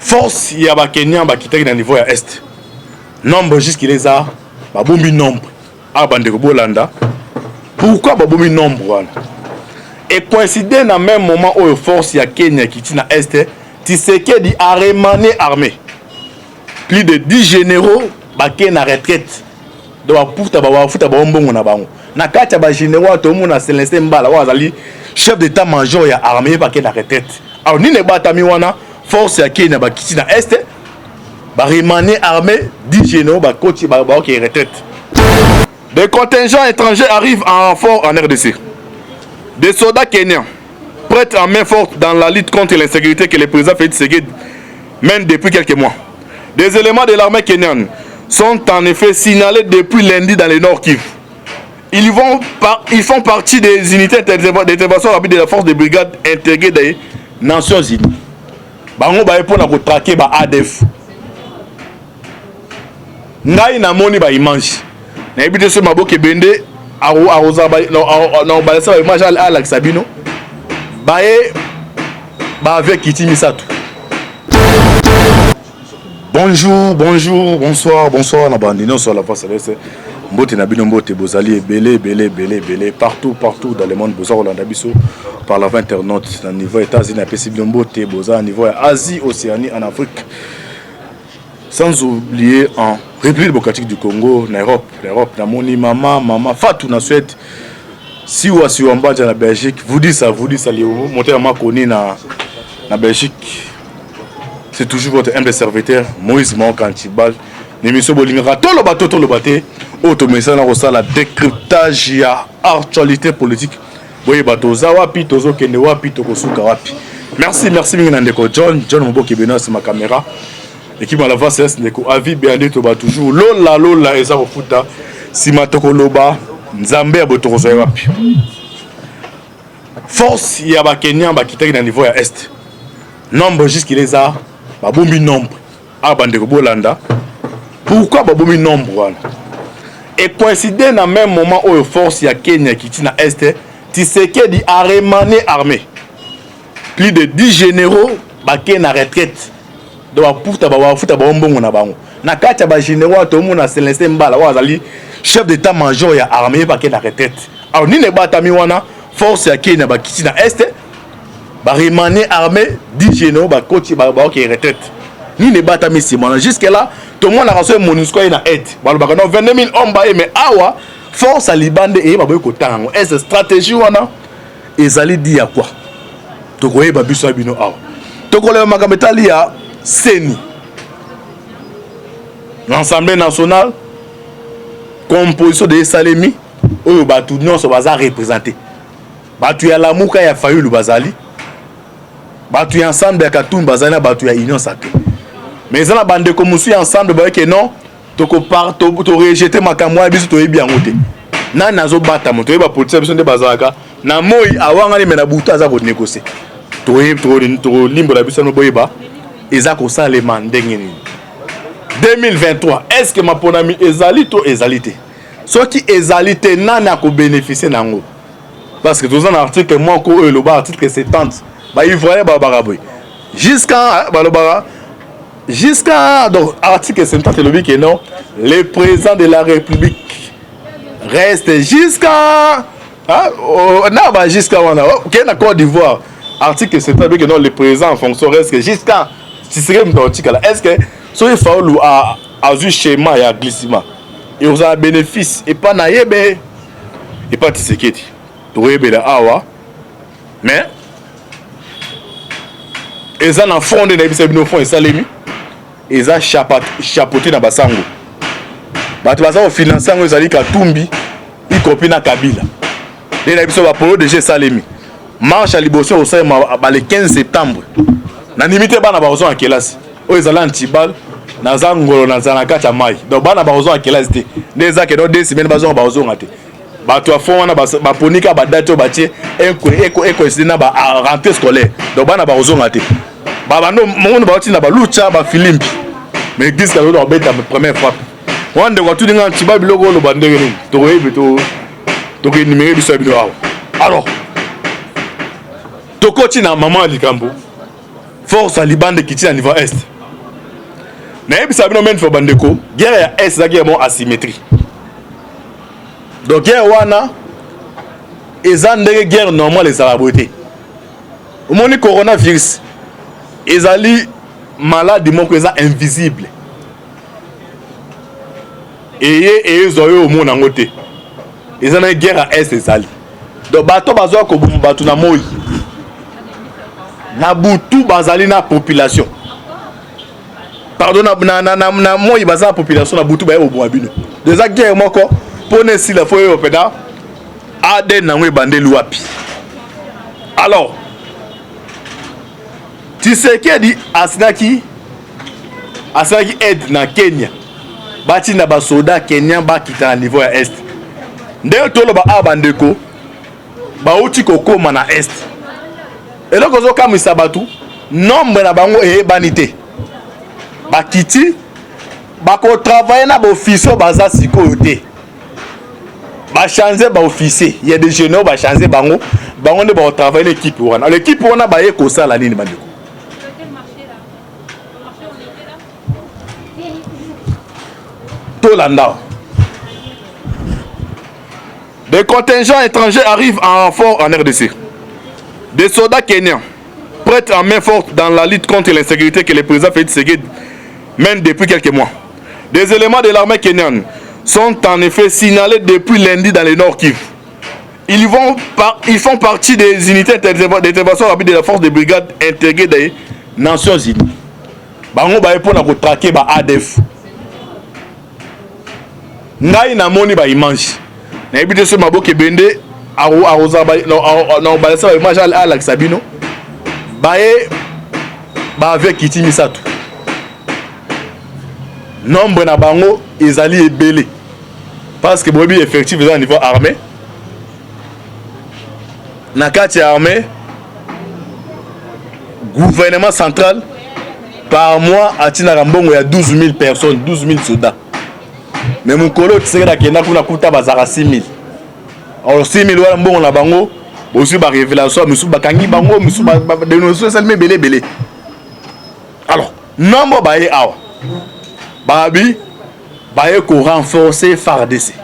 force ya ba Kenyan ba kitaki na niveau ya est nombre jusqu'il les a ba bombi nombre a bande ko bolanda pourquoi ba bombi nombre wana et coïncider dans même moment où force ya Kenya qui est na est Tshisekedi a remanié armée plus de 10 généraux ba na retraite do ba puta ba futa ba mbongo na bango na kati ba généraux to mona Célestin Mbala wa azali chef d'état-major ya armée ba na retraite alors ni ne batami wana force ya Kenya ba kiti na est ba remanié armée 10 généraux ba koti ba qui retraite. Des contingents étrangers arrivent en renfort en RDC. Des soldats kenyans prêtent en main forte dans la lutte contre l'insécurité que le président Félix Tshisekedi mène depuis quelques mois. Des éléments de l'armée kenyane sont en effet signalés depuis lundi dans le Nord Kivu. Ils font partie des unités d'intervention rapide de la force de brigade intégrée des Nations Unies. Bango ba pour na ko traquer ba ADF. Ngai na moni ba image. Na ebite so maboke bende aroza ba na balasa ba image ala Sabino. Bae ba avec Kiti Misato. Bonjour, bonjour, bonsoir, bonsoir na bandino sur la face céleste. Mbote na bino mbote bozali belé partout dans le monde boza Rolanda biso par la internaute na niveau États-Unis na pesi bino mbote boza niveau Asie, Océanie, en Afrique. Sans oublier en République démocratique du Congo, en Europe, na moni maman Fatou na Suède. Si ou si on bat na Belgique, vous dites ça les monter à ma connu na Belgique. C'est toujours votre humble serviteur Moïse Mankantibal. L'émission Bolingara tout le bateau automation na la décryptage ya actualité politique. Boye bateau za wapi tozo kende wapi tokosuka wapi. Merci mingi ndeko John Moboke Benoît c'est ma caméra. Équipe à la face est ndeko avi béandé to ba toujours lola eza ko futa sima tokoloba nzambe ya botoko zo wapi. Force ya ba Kenyan ba kitaki na niveau ya est. Nombre jusqu'il les a ba bombi nombre a bande ko bolanda. Pourquoi ba bombi nombre wana? Et coïncider dans même moment où force ya Kenya qui est na est Tshisekedi a remanié armée plus de 10 généraux ba na retraite do ba puta ba futa ba mbongo na bango na kati ba généraux to mona Célestin Mbala wa azali chef d'état-major ya armée ba na retraite alors ni ne batami wana force ya Kenya ba kiti na est ba remanié armée 10 généraux ba koti ba qui retraite ni ne batami simona jusque là tout le monde a reçu MONUSCO na aide balobaka no 22 000 hommes ba mais awa force à libande et ba boy ko tango est stratégie wana ezali di ya quoi to ko yeba biso bino awa to ko le magametali ya seni l'Assemblée nationale composition de Salemi oyo batu nyonso baza représenter batu ya Lamuka ya Fayulu bazali batu ya ensemble ya Katumbi bazali na batu ya Union Sacrée mais ça la bande comme musu ensemble ba que non to rejeter makambo ya biso to yebi yango te na nazo bata moto yeba politique biso nde bazalaka na moi awanga ni mena buta za ko négocier to limbo la biso no boyeba eza ko salema ndenge ni 2023 est-ce que ma ponami ezali to ezalité ce qui ezalité nana ko bénéficier nango parce que dans un article moi ko le bas article 70 ba il voyait ba baraboy jusqu'à balobara jusqu'à donc article 70 le dit que non le président de la République reste jusqu'à jusqu'à OK na Côte d'Ivoire article 70 dit que non le président en fonction reste jusqu'à si c'est même article là est-ce que so il faut a eu schéma ya glissement et vous avez bénéfice et pas na yebe et pas Tshisekedi to yebe la awa mais eza na fond de na bisa bino fond esalemi eza chapeauté na basango bato baza financer ngo ezali Katumbi y compris na Kabila de na biso ba polo de Salemi marche à liboso au sein le 15 septembre na limite bana ba ozo en classe o ezala antibal na zangolo na zanakata mai donc bana ba ozo en classe te neza ke do 2 semaines bazo ba ozo ngate bato afon wana ba ponika ba date o batie eko na ba rentrée scolaire donc bana ba ozo ngate baba no monde ba tina ba lucha ba filimbi mais dis que do beta première fois wande ko tu dinga tiba biloko lo bandenge ni to yebi to ke numéro biso bino awa alors to koti na maman likambo force à libande qui tient à niveau est Mais ça veut dire que guerre est la guerre asymétrie. Donc guerre wana ezandere guerre normale les araboté. Au moment du coronavirus, ezali malade moko eza invisible. Et ezoyo au monde en côté. Ezana guerre à est ezali. Donc bato bazwa ko batu na moi. Na butu bazali na population. Pardon na moi baza population na butu ba yo bo abino. Déjà guerre moko pone si la foyo opeda ade na ngwe bandeli wapi. Alors Tshisekedi asinaki aide na Kenya. Bati na ba soda Kenya ba kita na niveau ya est. Ndeo tolo ba abandeko ba uti kokoma na est. Et donc ozo kamisa batu nombre na bango ebanité. Ba kiti ba ko travailler na ba officier baza sikoyo te. Ba changer ba officier, il y a des généraux ba changer bango ne ba travailler l'équipe wana. L'équipe wana ba ye ko sala nini bandeko. Tolanda. Des contingents étrangers arrivent en renfort en RDC. Des soldats kenyans prêtent en main forte dans la lutte contre l'insécurité que le président Félix Tshisekedi mène depuis quelques mois. Des éléments de l'armée kenyane sont en effet signalés depuis lundi dans le Nord Kivu. Ils font partie des unités d'intervention rapide de la force de brigade intégrée des Nations Unies. Bango ba pour na ko traquer ba ADF. Ngai na moni ba image. Na ebite so maboke bende aroza ba na balasa ba image ala Sabino. Bae ba avec kiti misatu. Nombre na bango ezali ebele. Parce que bobi effectif au niveau armé. Na kati armée gouvernement central par mois atina rambongo ya 12 000 personnes, 12 000 soldats. Mais mon colo tsera kena kuna kuta bazara 6 000. Alors 6 000 wala mbongo na bango aussi ba révélation musu bakangi bango musu ba dénoncer seulement belé. Alors nombre baé awa. Babi baé ko renforcer FARDC.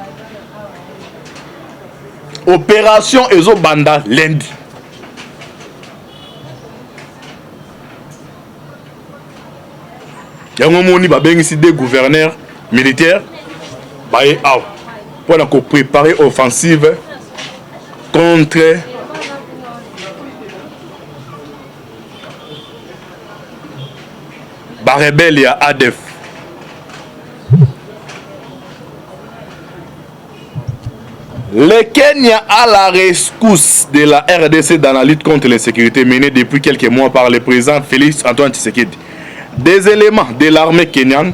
Opération Ezo Banda lundi. Yango moni ba bengisi des gouverneurs militaires baé awa pour préparer offensive contre ba rebelle ya ADF. Le Kenya a la rescousse de la RDC dans la lutte contre l'insécurité menée depuis quelques mois par le président Félix Antoine Tshisekedi. Des éléments de l'armée kenyane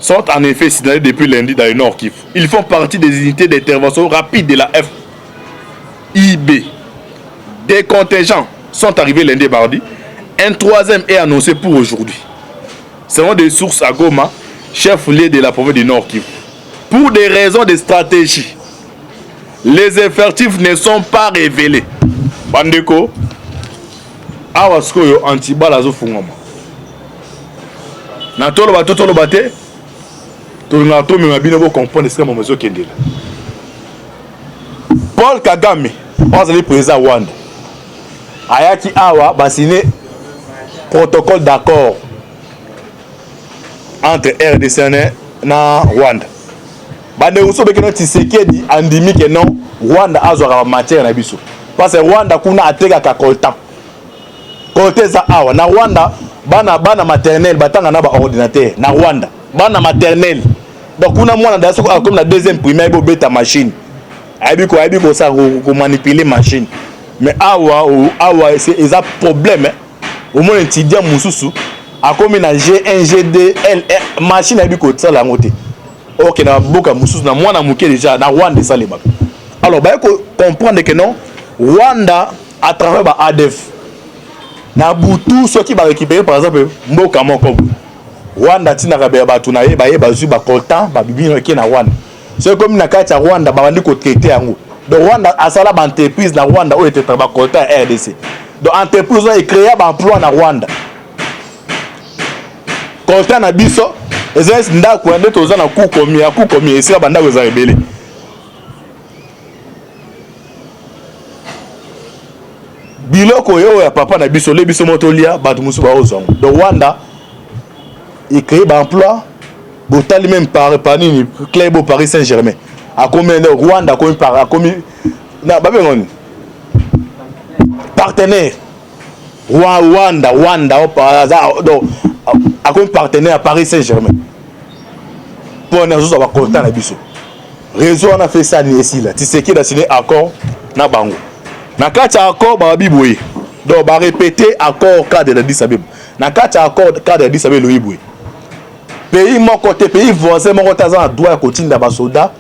sont en effet signalés depuis lundi dans le Nord Kivu. Ils font partie des unités d'intervention rapide de la FIB. Des contingents sont arrivés lundi et mardi. Un troisième est annoncé pour aujourd'hui. Selon des sources à Goma, chef-lieu de la province du Nord Kivu. Pour des raisons de stratégie, les effectifs ne sont pas révélés. Bandeko, awaskoyo antibalazo fungoma. Na tolo bate, tolo na to me bino bo comprendre ce que mon monsieur Kendela. Paul Kagame, le président Rwanda. Ayaki awa ba signé protocole d'accord entre RDC na Rwanda. Bande uso beke no Tshisekedi andimi ke non Rwanda azwa matière na biso. Parce que Rwanda kuna ateka ka coltan. Côté za awa na Rwanda bana maternelle batanga na ba ordinateur na Rwanda. Bana maternelle. Donc kuna mwana da soko comme la deuxième primaire bo beta machine. Aibi ko ça ko manipuler machine. Mais awa c'est un problème. Au moins étudiant mususu a comme na G1 G2 L machine aibi ko tsala ngote. Ok, na boka mususu na mwana muke déjà na Rwanda ça les bak. Alors ba ko comprendre que non Rwanda à travers ba ADF na butu ceux qui va récupérer par exemple mboka moko Rwanda tina ka ba batu na ye ba zu ba coltan ba bibi ke na Rwanda. C'est comme na kati ya Rwanda ba bandi ko traiter yango. Donc Rwanda asala ba entreprise na Rwanda o était ba coltan RDC. Donc entreprise a créé ba emploi na Rwanda. Coltan na biso ezali ndako nde toza na coup komi esika bandako eza ebele biloko oyo ya papa na biso le biso motolia bato mosusu baozwango donc Rwanda ecrée baemploi botali même par nini club Paris Saint-Germain akomi nde Rwanda akomi na babengoni partenaire Rwanda donc akomi partenaire à Paris Saint-Germain pour na zo ba content na biso réseau on a fait ça ni ici là tu sais qui a signé accord na bango na kati accord ba biboye donc ba répéter accord cadre de Addis Abeba na kati accord cadre de Addis Abeba loyibwe pays mon côté pays voisin mon côté za droit kotinda ba soda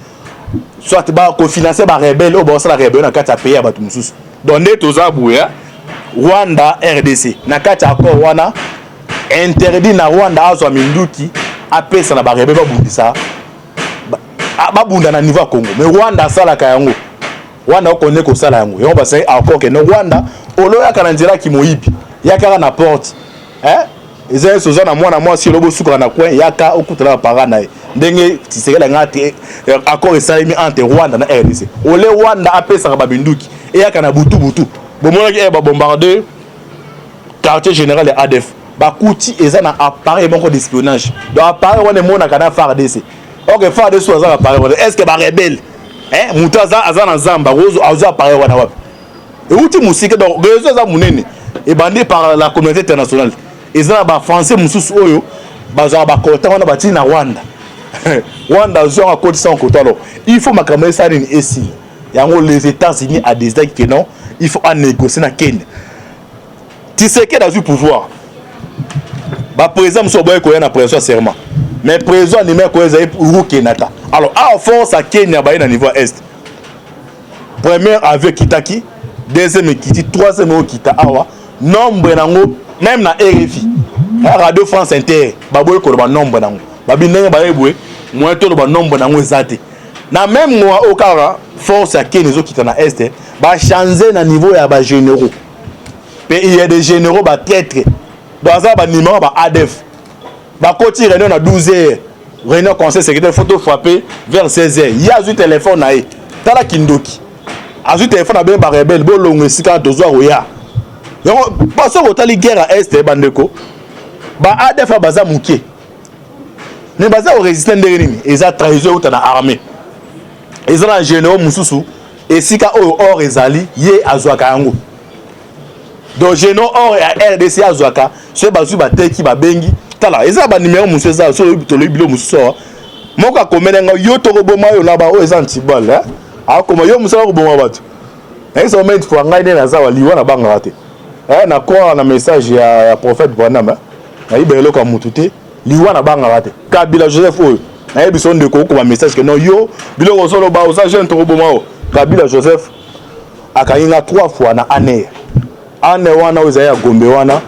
soit ba ko financer ba rebelle au bossa la rebelle na kati ya pays ya batu mususu donc ne toza buya Rwanda RDC na kati accord wana interdit na Rwanda azwa minduki apesa na ba rebelle babundisa babunda na niveau Congo mais Rwanda sala ka yango Rwanda okone ko sala yango yango basa accord ke no Rwanda oloya kana nzela ki moyibi yakaka na porte ezali soza na mwana mwasi lobo suka na coin yaka okutala para na ndenge tisekela ngate accord esalemi entre Rwanda na RDC ole Rwanda apesa ba binduki yaka na butu bomona ki ba bombarder quartier général de ADF bakuti eza na appareil moko d'espionnage donc appareil wana mona kana FARDC OK FARDC eza appareil wana est-ce que ba rebelle mutaza azana zamba rozo azo appareil wana wapi et outi musike donc réseau eza munene et bandé par la communauté internationale eza ba français mususu oyo baza ba kota wana bati na Rwanda Rwanda zo a côté sans côté alors il faut makambo ça ni ici yango les États-Unis a décidé que non il faut en négocier na Kenya tu sais que dans le pouvoir ba président so boy ko yana pression serment mais président ni meko ezai Uhuru Kenyatta alors à force à Kenya ba na niveau est premier avec Kitaki deuxième Kiti troisième Kita awa nombre nango même na RFI Radio France Inter ba boy ko ba nombre nango ba binenge ba ebwe moins to ba nombre nango ezate na même moi au cara force à Kenya zo kita na est ba changer na niveau ya ba généraux mais il y a des généraux ba traître dans ça ba numéro ba ADF ba côté réunion na 12h réunion conseil secrétaire photo frapper vers 16h il y a un téléphone na e tala kindoki azu téléphone na ben ba rebelle bo longo sika dozo roya yo parce que otali guerre à est bandeko ba ADF baza muke mais baza au résister ndereni eza trahison uta na armée eza na généraux mususu et sika o or ezali ye azwaka yango donc généraux or ya RDC azwaka so bazu bateki babengi tala eza ba numéro mususu eza so tolo bilo mususu moko akomenanga yo tokoboma yo na ba o eza antibal akoma yo mususu akoboma bato eza moment pour ngai na za wali wana banga te na quoi na message ya prophète Branham na ibelo ka mutute liwa na banga te Kabila Joseph oyo na yebiso ndeko ko ba message que non yo biloko solo ba o sa jeune tokoboma o Kabila Joseph akayinga 3 fois na année wana oza ya Gombe wana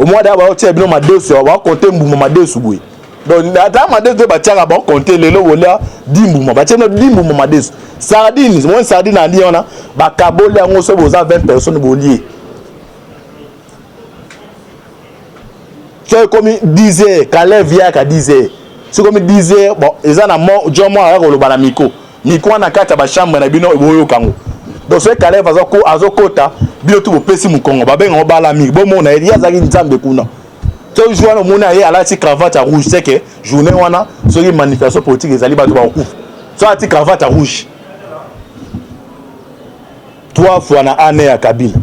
au mois d'abord tu bino madesu wa compter mbuma madesu boy donc ata madesu ba tiaka ba compter lelo wolia dimbuma ba tiena dimbuma madesu sardine moi sardine andi wana ba kabole yango so boza 20 personnes bolier c'est comme 10h Caleb via ka 10h c'est comme 10h bon eza na mo jomo ara ko loba na miko na kata ba chambre na bino boyo kango donc ce Caleb azokota bilo tu bopesi mukongo babenga obala mi bo mona ya zaki nzambe kuna to joana mona ye alati cravate rouge c'est que journée wana so ki manifestation politique ezali ba to ba kufa so ati cravate rouge 3 fois na année ya Kabila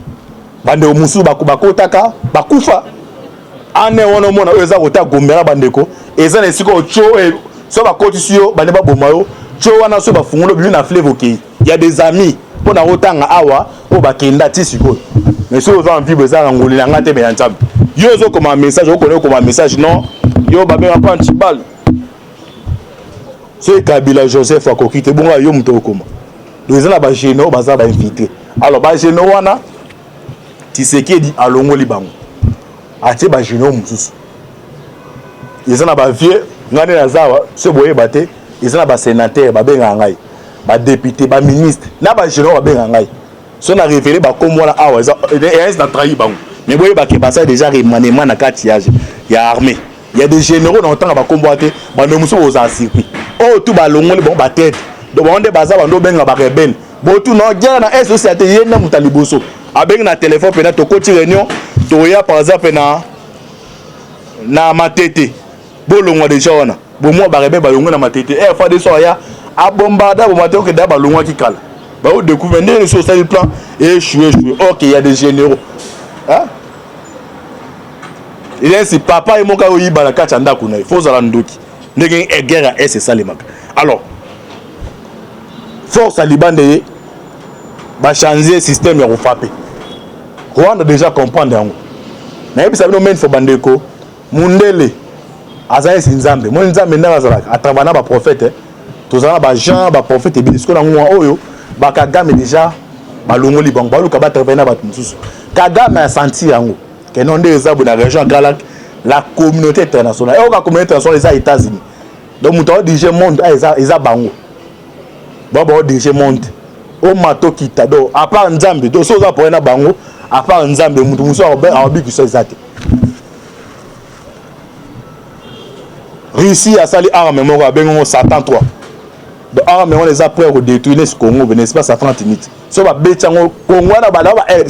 bande musu bakotaka bakufa année wana mona eza kota gombera bandeko eza na siko cho so bakoti sio bande ba bomayo cho wana so bafungulo bi na fleuve okei il y a des amis pour na otanga awa o bakenda ti siko mais so oza en bible za ngoli na ngate be ntambi yo zo comme message o connaît comme message non yo ba be pas antibal so Kabila Joseph akokite bonga yo muto okoma donc eza na ba généraux baza ba invité alors ba généraux wana Tshisekedi alongoli bango atie ba généraux mususu eza na ba vieux ngane na zawa so boye bate eza na ba sénateur ba benga ngai ba député ba ministre na ba généraux ba benga ngai so na révélé ba comme wana awa eza na trahi bango mais boye ba ke basa déjà remaniement na kati ya armée il y a des généraux dans le temps à combattre bah nous sommes aux circuit oh tout balongo bon ba tête donc on est bazar on benga ba rebelle bon tout non guerre na société yena mutaliboso a benga na téléphone pena to koti réunion to ya par exemple na matete bolongo déjà wana bon moi ba rebelle balongo na matete fois de soya a bombarder bon matete que da balongo qui cale bah au découvrir les choses sur le plan échoué OK il y a des généraux hein. Il est si papa et mon cas il la carte anda kuna il faut ça ndoki ndenge guerre c'est ça les mecs alors force à Liban de va changer système et refapper Rwanda déjà comprendre yango na yebi sabino men fo bandeko mundele azaye sinzambe mon nzambe ndanga zalaka atravana ba prophète tozana ba Jean ba prophète bisko na ngwa oyo ba Kagame déjà balongoli bango baluka ba travailler na ba mususu Kagame a senti yango que non des abonnés dans la région Galak la communauté internationale et la communauté internationale les États-Unis donc muto dirige monde eza bango baba dirige monde o mato kita do à part nzambe do so za pour na bango à part nzambe mutu muso a obi ki so ezate Russie a sali arme moko abengo Satan 3 de arme on les a prêts à détruire ce Congo ben espace à 30 minutes so ba betango Congo na ba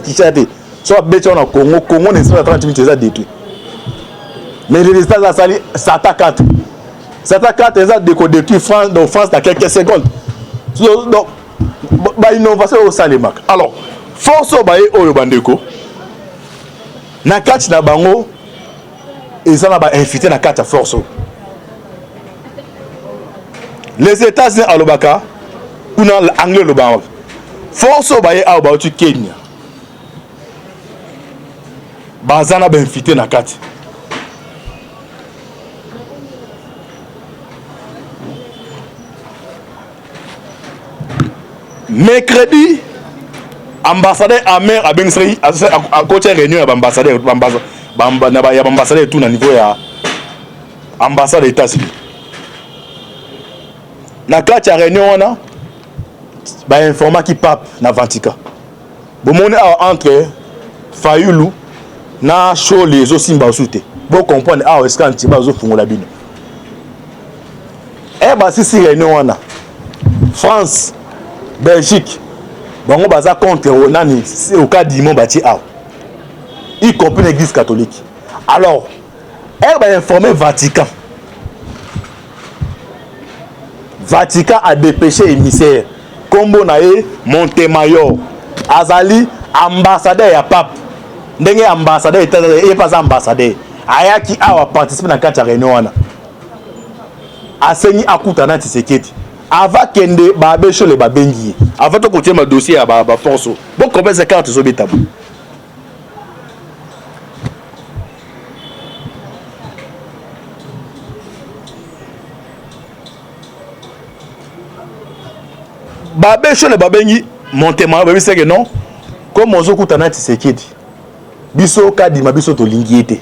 ki chate soit bête on a Congo n'est pas 30 minutes déjà détruit mais les résultats ça sali Satan 4 ça détruit France dans France dans quelques secondes donc ba innovation au Salemak alors force ba oyo bandeko na kati na bango ils ont ba invité na kati force les États-Unis à l'Obaka ou dans l'anglais l'Obama force ba a ba tu Kenya bazana ba invité na kati mercredi ambassadeur Amer a Bensri à côté réunion ya ambassadeur ambassadeur tout na niveau ya ambassade des États-Unis na kati ya réunion wana ba informa ki pape na Vatican bomone entre Fayulu na show les osimba soute bon comprendre est-ce que antiba zo fungola bino ba si réunion wana France Belgique bango baza contre nani au cas d'Imon bati y compris l'église catholique alors ba informer Vatican a dépêché émissaire kombo na e Montemayor azali ambassadeur ya pape ndenge ambassadeur et pas ambassadeur ayaki awa participer na kati ya réunion wana asengi akuta na Tshisekedi avant kende ba besho le babengi avant to continuer ma dossier ya ba force bon combien de cartes zo betabo ba besho le babengi Montemayor ba biseke non comme ozo kuta na Tshisekedi biso kadima biso to lingi ete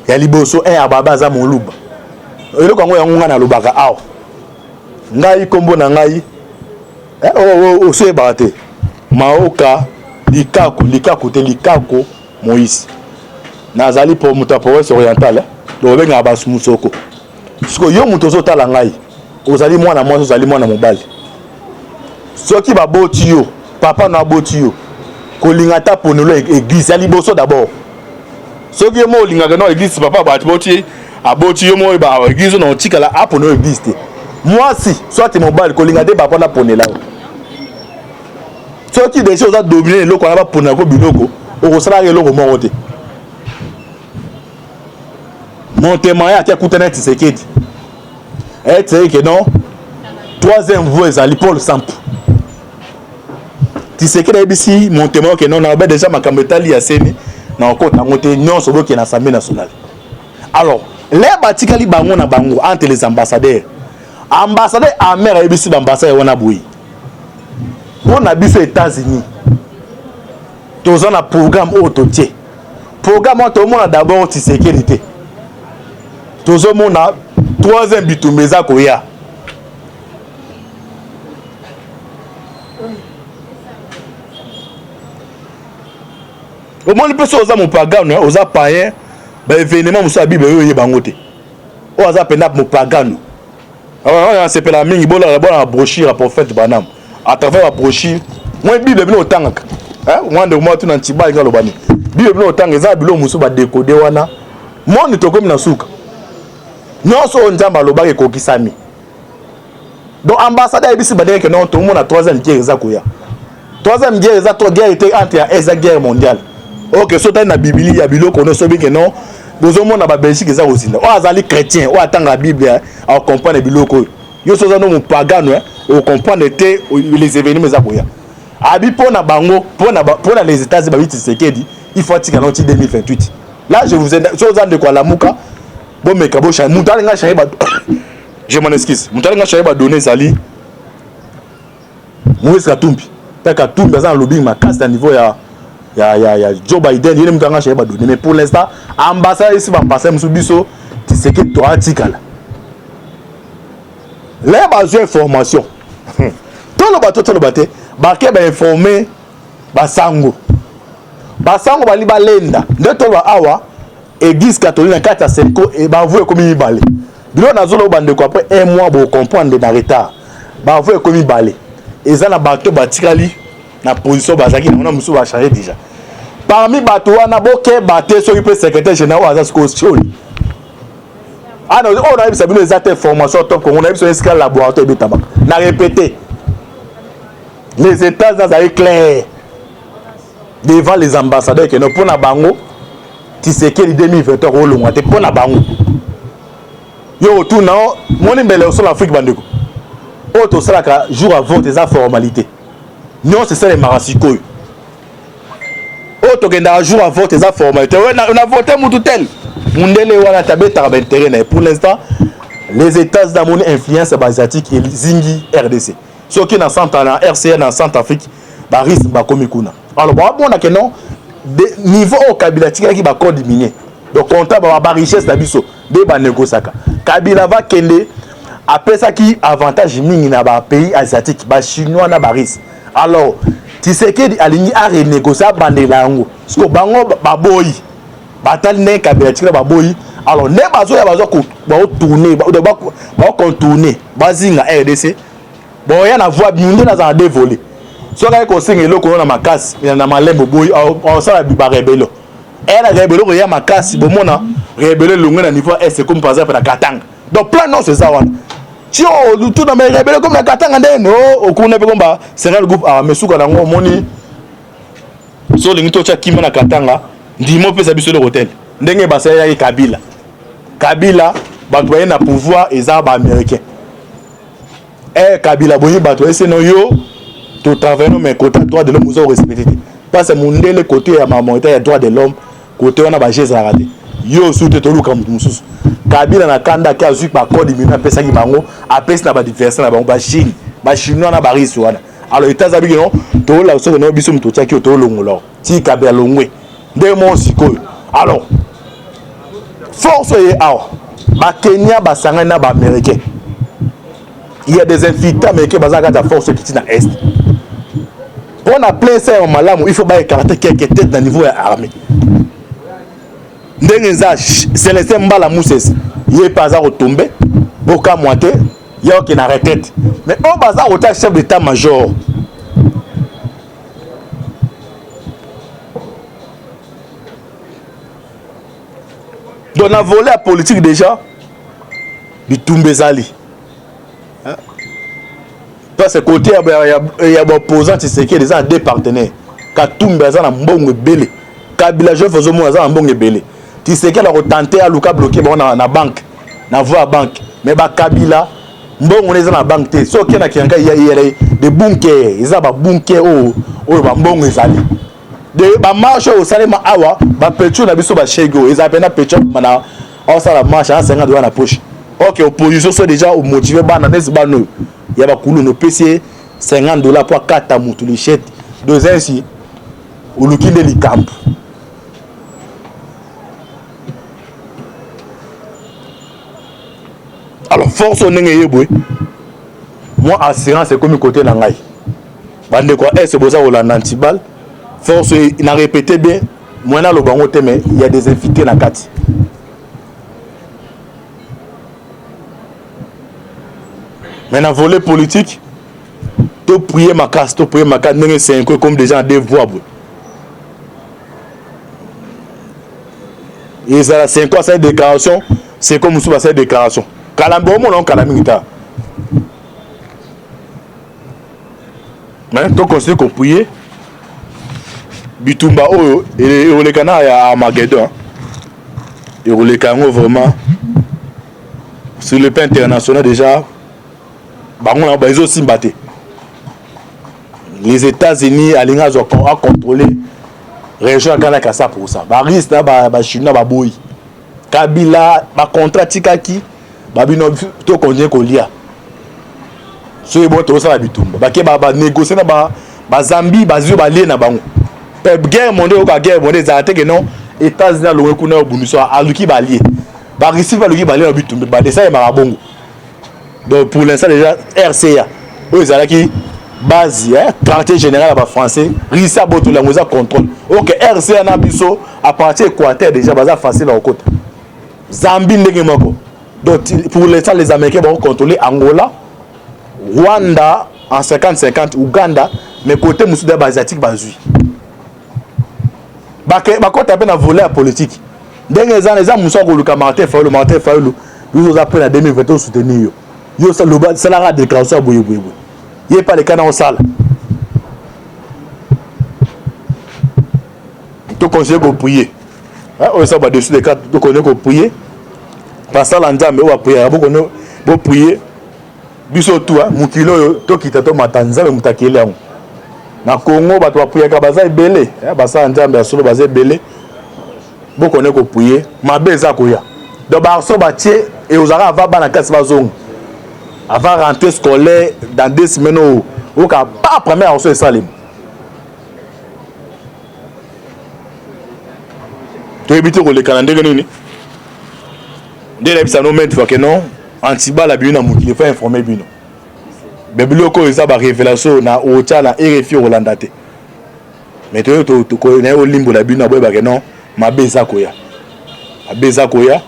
ya liboso ababa za moluba eloko ngo yango ngana lobaka aw ngai kombo na ngai so ebate maoka likako te likako Moïse nazali pour muta province orientale do benga ba musoko siko yo muto zo tala ngai ozali mwana mwasi ozali mwana mobali soki ba boti yo papa na boti yo kolinga ta ponelo église ya liboso d'abord soki yo mo linga na église papa ba boti aboti yo mo ba église na tikala apono église te mwasi soit mobali kolinga de papa na ponela soki déjà oza dominer eloko na ba pona ko biloko okosala eloko moko te Montemayor atia kutana Tshisekedi c'est que non troisième voie ezali Paul Sampu Tshisekedi ebisi Montemayor que non na ba déjà makambo etali ya seni na okota ngote nyonso boki na Assemblée nationale alors les batikali bango na bango entre les ambassadeurs Amer ebisi ambassadeur wana boyi on a biso États-Unis tous on a programme autotier programme tout le monde d'abord Tshisekedi te tous on a troisième bitumeza koya au moins peut oza mon programme oza païen ba événement musa bible yo bangote o aza penda mopagano on s'appelle mingi bola la brochure prophète Branham à travers la brochure moi bible bino otangaka hein moi de moi tout na tiba ngalo bani bible bino otanga za bilo musu ba décoder wana monde to comme na suka nyonso nzamba lobaki kokisami donc ambassadeur bisi badé que non tout le monde a troisième guerre za koya troisième guerre za to guerre était entre la guerre mondiale OK so ta na bibili ya biloko no so bi que non bozomona ba Belgique za ozinda o azali chrétien o atanga bible a comprendre biloko yo so za no pagano o comprendre les événements za koya abi pona bango pona les États-Unis ba vite sekedi il faut tika non 2028 là je vous ai so za de kwa la muka bon mais kabo cha mutali nga chaye ba je m'en excuse mutali nga chaye ba donner zali Moïse Katumbi pe Katumbi za lobbying ma casse à niveau ya Joe Biden il est mutanga chaye ba donner mais pour l'instant ambassade ici va passer musubiso tu sais que toi tikala les besoin information tout le bateau ba ke ba informer ba sango bali balenda nde to ba awa église catholique na kata Senko et ba voye comme mibale bilo na zolo bande ko après un mois bo comprendre na retard ba voye comme mibale eza na bateau batikali na position bazaki na musu ba changer déjà parmi bateau wana boke bateau so peut secrétaire général aza sko choli ah non on a eu ça bilo exacte formation top on a eu sur escale laboratoire betaba na répéter les états dans est clair devant les ambassadeurs que nous pour na bango Tshisekedi 2023 au long te pour na bango yo tout non mon mbele sur l'Afrique bandeko auto sala jour avant des formalités non c'est ça les marasiko auto genda jour avant des formalités on a voté mutu tel mundele wana tabeta ba intérêt pour l'instant les états dans mon influence asiatique et zingi RDC ceux qui na centre na RCA na Centrafrique ba risque ba komikuna alors bon na que non niveau au Kabila tika ki ba code minier donc comptable ba richesse na biso de ba négociaka Kabila va kende après ça qui avantage mingi na ba pays asiatique ba chinois na ba risque alors Tshisekedi alingi a renégocier bandela ngo parce que bango ba boyi batal ne Kabila tika ba boyi alors ne bazo ya bazo ko ba tourner ba contourner bazinga RDC bon ya na voix binde na za dévoler so ka ko singa eloko na makasi na malembo boy on sala bi ba rebelo elle rebelo ko ya makasi bo mona rebelo longue na niveau est comme par exemple na Katanga donc plan non c'est ça wana ti o tout na rebelo comme na Katanga ndeno okuna pe komba c'est le groupe armé suka na ngo moni so lingi to cha kimba na Katanga ndimo pe sa biso le hotel ndenge ba sa ya Kabila ba to na pouvoir eza ba américain Kabila boyi bato ese no yo to travailler mais côté droit de l'homme vous respecter parce que mon le côté ya mamonité droit de l'homme côté on a ba geste raté yo soute to luka mususu Kabila na kanda ka azu ba code mina pesa ki bango apesi na ba diversion na bango ba Chine ba chinois na ba riso wana alors états unis non to la so no biso mto chaki to longolo ti Kabila longwe nde mo sikoyo alors force et awa ba Kenya ba sanga na ba américain il y a des infiltrés américains basés à la force qui est dans l'Est. Pour on a plein ça en malamu, il faut pas écarter quelques têtes dans le niveau de l'armée. C'est le symbole la mousse. Il est pas à retomber, beaucoup moitié, il y a aucune retraite. Mais au bazar, au chef d'état-major. Donc on a volé la politique déjà, du Toumbezali. Parce que côté il y a opposant Tshisekedi des deux partenaires Katumbi za na mbongo belé Kabila je faisons moi za na mbongo belé Tshisekedi a tenté à luka bloquer na banque na voie banque mais ba Kabila mbongo neza na banque te so kena kianga ya de bunker ils ba bunker o ba mbongo ezali de ba marche au salema awa ba petrol na biso ba shego ils appellent petrol mana on ça la marche à 50 dollars na poche. OK opposition sont déjà motivé bana nesi bano il y a ba kulu no PC $50 pour 4 mutu les chètes deux ainsi au lukinde li camp. Alors force on ngeye boy moi assurance c'est comme côté na ngai bande quoi est ce boza ou la nantibal force il a répété bien moi na lo bango te mais il y a des invités na kati Mais dans le volet politique, tu prier ma casse, tu prier ma casse, c'est comme des gens dévoient. Et ça, c'est quoi cette déclaration? C'est comme sous cette déclaration. Kalambo, mon nom, Kalamita. Mais tu considères qu'on prie. Bitumba, et le canard à Armageddon. Et le canard vraiment. Sur le plan international, déjà, ils ont aussi battu. Les États-Unis ont contrôlé la région de Kanakasa pour ça. Baris, China, Baboui. Kabila, contrat Tikaki, Babino, tout convient qu'on lia. Ceux qui ont ça, Bitumba. Qui ont négocié, Zambie, Bazio, Balé, Nabango. Guerre mondiale, guerre mondiale, ils ont arrêté que non, États-Unis, le Kouné, au Bouniso, à Luki Balié. Barissi, Luki Balié, au Bitumba. Ça, il m'a bon. Donc pour l'instant, déjà, RCA. Eux, ils ont qui base, quartier général français, Rissa Botou, la musique contrôle. Ok, RCA Nabiso, à partir Équateur, déjà, base facile au côté. Zambie, donc pour l'instant, les Américains vont contrôler Angola, Rwanda, en 50-50, Ouganda, mais côté Moussouda Baziatique, Bazui. Quand tu as un volet politique, dès les gens Moussa Goluka, Martin Fayoulou, ils ont appris en 2021 soutenir. C'est la déclaration à Bouyé. Il n'y a pas les canards au salle. Tu conseilles qu'on prie. On est dessus des cartes, tu connais qu'on prie. Parce que l'endame, on va prier. On prier. Biso tout, mon kilo, tu quittes ton matanza, mais mutakele. Na Congo, tu vas prier. Kabaza est belé. Basa l'endame, bien sûr, Basa est belé. On connaît qu'on prie. Ma beza koya. Donc, Barso Batier et aux Arabes, va dans la casse bazong. Avant de rentrer scolaire, dans 2 semaines, on n'a pas première en salim. Tu évites le calendrier. Dès que ça nous met, que non, Antiba la bien il faut informer bien. Biblioko ils ont une révélation na Ocha na RFI Rolanda te. Mais tu connais au limbo la bien que non, ma beza koya. Ma beza koya.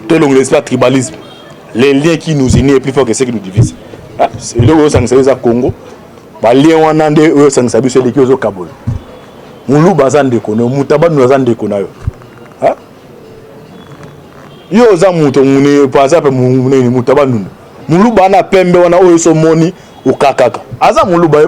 Tout le monde tribalisme. Les liens qui nous unissent est plus fort que ceux qui nous divisent. C'est le Congo. Les liens qui sont les liens au Kaboul. Moulou bazan de kono, moutaba nous bazan de kono. Yo za mouto mouni, par exemple moutaba nous. Moulou bana pembe wana oyo so moni au kakaka. Aza moulou ba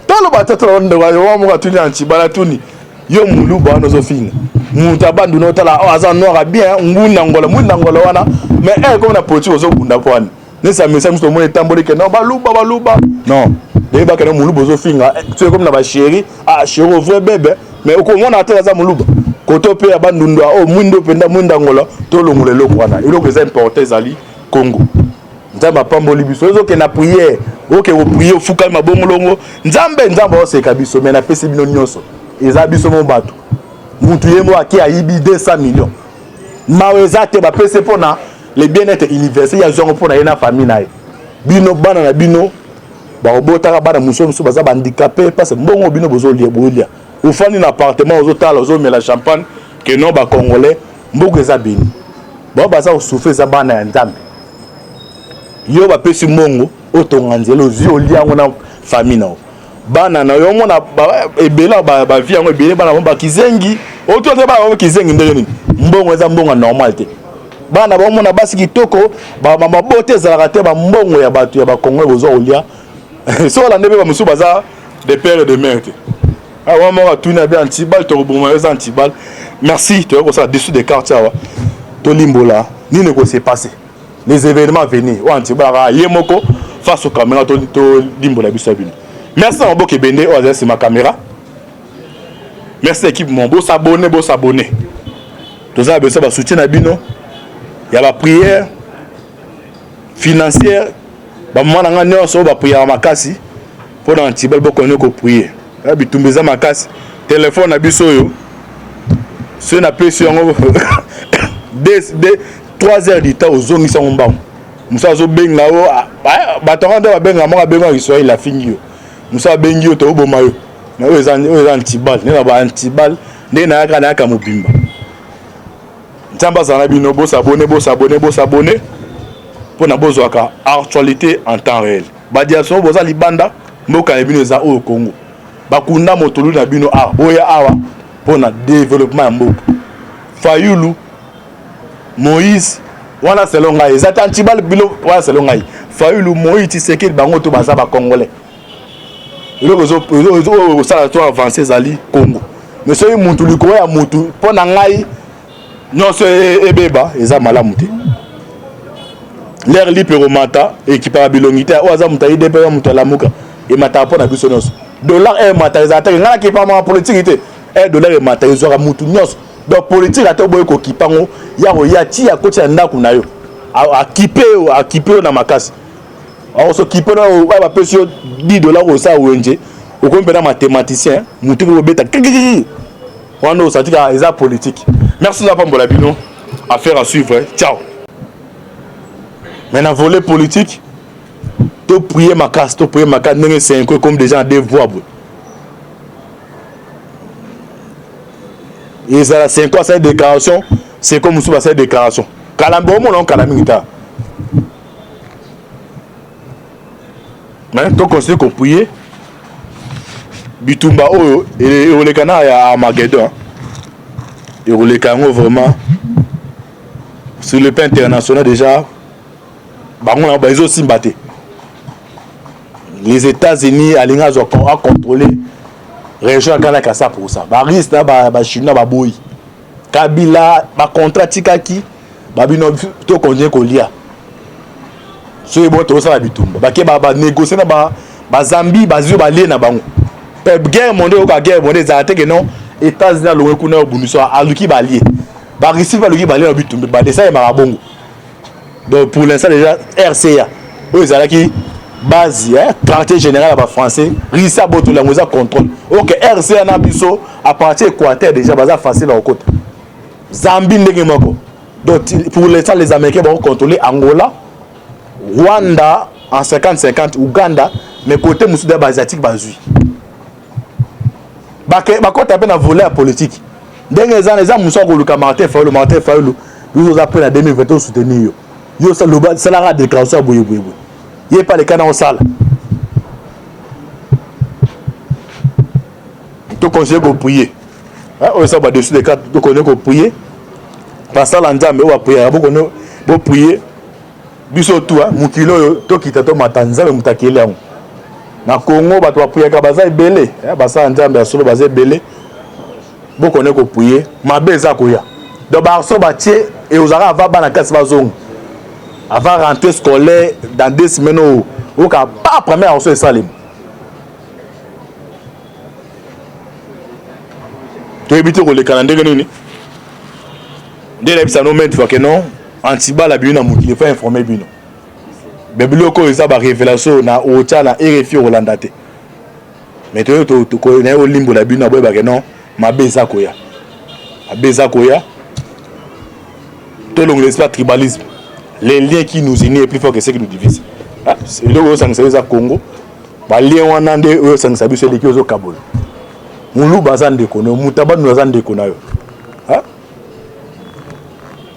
tolo ba tolo ndo wa yo mo katuni antibala tuni. Yo moulou ba no so fine. Moutaba nous tala aza noir bien ngunda ngola wana mais comme na poti ozo bunda pwani. Ne ça me semble mo etamboli ke non baluba. Non. Les gens qui ont besoin de faire, tu es comme la chérie, chérie, vrai bébé, mais au moins on a très à Moulouba. Quand on peut abandonner, oh, Mundo Penda Mundangola, tout le monde est là. Il faut que importés Zali, Congo. Nzamba Pamboli Biso, ils ont que na prière, ok, vous priez, vous fouchez ma bonne longo. Nzamba, c'est Kabiso, mais na PC Binonioso. Ils habitent mon bateau. Moutouye moi qui a ibi 200 millions. Mawezate, ma PC pour les bien-être universels, il y a genre pour la famille. Bino, banana, bino. Botara bana muso muso baza handicapé parce que mbongo bino bozo lia au fond d'un appartement aux hôtels aux mais la champagne que non ba congolais mbogo eza bini ba baza souffrir za bana ya ndambe yo ba pesi mbongo otonganzelo zio lia ngona famille na bana na yo mona ebela ba vie ngo ebele bana ba kizengi otote ba kizengi ndenge nini mbongo eza mbongo normal te bana ba mona basi kitoko ba mama bote za raté ba mbongo ya batu ya ba congolais bozo olia. Si on a des pères et des mères. Merci, tu vois, dessus des cartes. Tolimbola, ni ne quoi s'est passé. Les événements venus. Face aux caméras, Tolimbola. Merci à mon beau Kébéné, c'est ma caméra. Merci l'équipe, mon beau s'abonner. Tout ça, ça va soutenir à Bino. Il y a la prière financière. Moi, je vais prier à Makasi pour un petit peu de prier. Je Makasi. Téléphone à Bissoyo. Si on a pu sur 3 heures du temps aux zones qui sont en bas. Moussa Zobeng là-haut. Bataran de Benga, moi, Benga, il a fini. Moussa Bengi, tu as oublié maillot. Mais eux, ils ont anti-balle. Ils ont anti-balle. Ils ont anti-balle. Tamba Zanabino, beau s'abonner. pour na bozwaka actualité en temps réel badiation boza libanda mboka na bino eza au Congo bakunda motolu na bino boya awa pour na développement ya mboka Fayulu Moïse wana selon ngai eza tantibal bilo wana selon ngai Fayulu Moïse Tshisekedi bango to baza ba congolais le sala to avancer zali Congo mais soki mutu likolo ya mutu mpo na ngai nyonso ebeba eza malamu te l'air libre romata équipe bilongi te o aza mutu ayidepe ya mutu alamuka emataka mpo na biso nyonso dollar emata eza te ngana kipama politique te dollar emata ezwaka mutu nyonso donc politique ate boye kokipango ya koya ti ya koti ya ndako na yo akipe na makasi so kipe na bapesi yo 10 dollars osala wenje okomi mpena mathématicien mutu kobeta kikiki wana osatika eza politique. Merci na pambola bino affaire à suivre. Ciao. Maintenant volet politique to prier ma casse ndenge 5 comme déjà en devoir. Et ça 5 ans cette déclaration, c'est comme sous cette déclaration. Kalambo mon on kalamita. Mais to conseiller qu'on prier Bitumba oyo et le canard à Armageddon. Et le canard vraiment sur le plan international déjà bango ba izo simbaté. Les États-Unis a contrôlé région Ghana kasa pour ça. Ba risque ba Chine ba boy. Kabila ba contrat tikaki ba bino to konje ko lia. So e bon to ça Bitumba. Ba ke ba négocier na ba Zambie ba zio ba lie na bango. Guerre mondiale ou guerre mondiale ça que non États-Unis a le kuna obunuso aluki ba lie. Ba risque ba luki ba lie na Bitumba. Ba ça e marabongo. Donc pour l'instant déjà RCA eux qui base quartier général à français Rissa Boto la moza contrôle OK RCA na biso à partir Équateur déjà baza facile au côté Zambie ndenge moko. Donc pour l'instant les Américains vont contrôler Angola Rwanda en 50-50 Ouganda mais côté musuda basiatique bazui ba côté pe na volet politique ndenge za muso ko luka Martin Fayulu nous a pris en 2021 soutenir yo ça la déclaration boye il est pas le cas dans salle to conseiller ko prier on ça ba dessus des cartes to connait ko prier passer l'anzambe ou prier bo prier biso tout mukilo to kita to matanza mutakele yango na Congo ba to prier ka baza ebele basa nzambe asolo baza ebele bo connait ko prier mabeza ko ya do ba so ba tie et osara va bana kasi bazongo avant rentrée scolaire dans 2 semaines au cas pas première en salim tu éviter le calendrier nini dès la ça nous met fois que non antiba la bino mukile faut informer bino bebilo ko ça ba révélation na ocha na RFI Rolanda te mais to ko na o limbo la bino boy ba que non mabeza koya to long l'espace tribalisme. Les liens qui nous unissent est plus fort que ceux qui nous divisent. C'est là où ça nous Congo. Les liens on a des eux ça nous s'abuse les qui au Kaboul. Moulou bazan de kono, mutaba nous bazan de kono.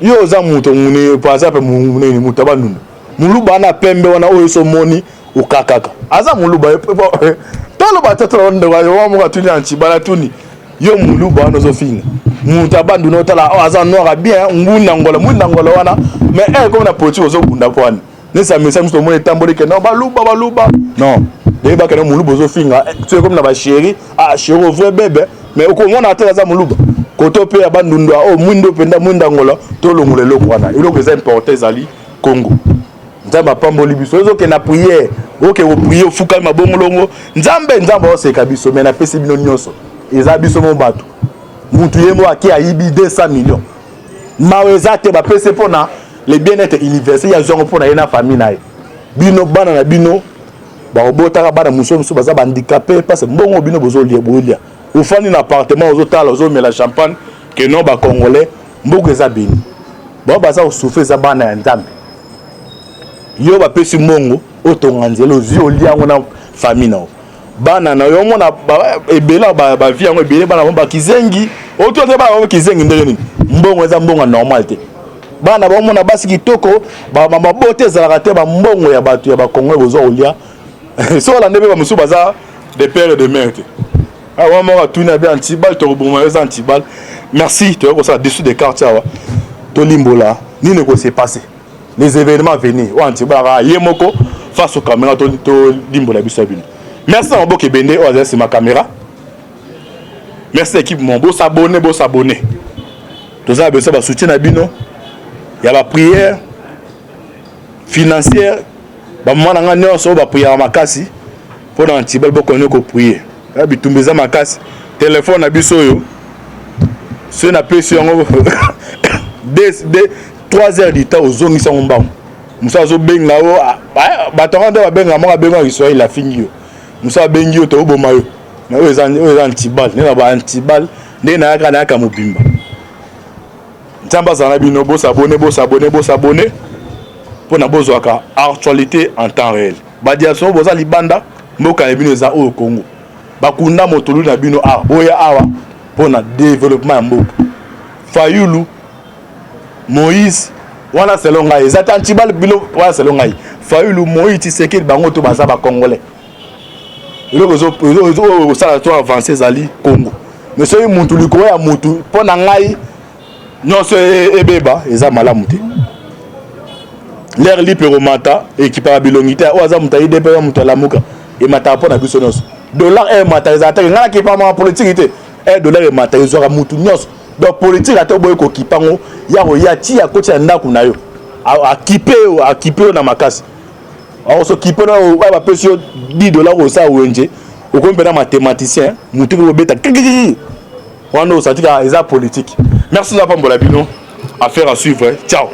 Yo za muto muni par exemple muni mutaba nous. Moulou bana pembe wana oyo so moni o kakaka. Aza moulou ba tolo ba tolo ndo wa mo katuni antibala tuni. Yo moulou ba no zo finga. Mutaba ndu no tala aza noira bien ngunda ngola wana. Mais comme on a potu aux bunda poane ne ça me semble que tamboli que non baluba non deba que non muluba zo finga tu es comme na ba chéri chéri vrai bébé mais au comment on attend ça muluba koto pe ya bandundwa mundo penda munda ngola to longole lokwana il faut importer zali Congo nzamba pamboli biso zo ke na prière OK vous prier fuka mabongolongo nzambe o se kabiso mais na pesi bino nyonso eza biso mo bato mutu yemo aki ayibi 200 millions maweza te ba pesi pona les bien-être universels ya zongo pour na famille na bino bana na bino ba obotaka bana muso baza handicapé parce mbongo bino bozo lia ufani na appartement ozo tala ozo mela champagne que non ba congolais mbogo eza bini ba baza souffrir za bana ya nzambe yo ba pesi mbongo otonga nzelo zi olia ngona famille na bana na yo mona ebela ba vie yango ebele bana ba kizengi oto te ba kizengi ndenge nini mbongo eza mbongo normal te bana ba mona basi kitoko ba mama bote za la ba mbongo ya batu ya ba Congo bozo olia so la ndebe ba musu baza des pères et de mères. Ah ouais moi tout na bien antibal to bon moi antibal. Merci, tu vois ça dessus des cartes là. To limbola, ni ne quoi s'est passé. Les événements venus, ou antibal yemoko face aux caméras to limbola bisabine. Merci à Mboke Bende, c'est ma caméra. Merci équipe mon beau s'abonner, beau s'abonner. Tout ça besoin de soutien à bino. Il y a la prière financière. Ba mwana nga nyonso ba prière makasi. Pour antibal bo connait ko prier. Ya bitumbeza makasi. Téléphone na biso yo. Ce n'a pas sur 3 heures du temps aux zones qui sont en bas. Moussa zo beng là-haut. Ba torande ba benga mo benga Israël la fini yo. Moussa bengi yo to boma yo. Na oyo antibal, ne ba antibal, ne na yaka mobimba. Tamba zana bino bo s'abonner pour na bozwaka actualité en temps réel. Ba diaso boza libanda mboka bino za au Congo. Ba kunda motolu na bino boya awa pour na développement ya mboka. Fayulu Moïse wana selonga ezata antibal bilo wana selonga Fayulu Moïse Tshisekedi bango to baza ba congolais. Ça a avancé Zali Congo. Mais si vous avez un moutou, pour n'angai, non c'est ebeba, ils ont mal à monter. L'air libre romata et qui parle bilongité, ou azam mutaï de payer moutou la mouka et mata pour la busonos. Dollar est matérialisé, il y a qui parle en politique, et dollar est matérialisé à moutou nyos. Donc politique la tobo ko kipango, ya ti à côté na kunayo. A kiper na makasi. Alors ce qui peut avoir $10 au ça ou NG au comme un mathématicien mutu ko beta on a ça politique. Merci la Pambola Bino, affaire à suivre. Ciao.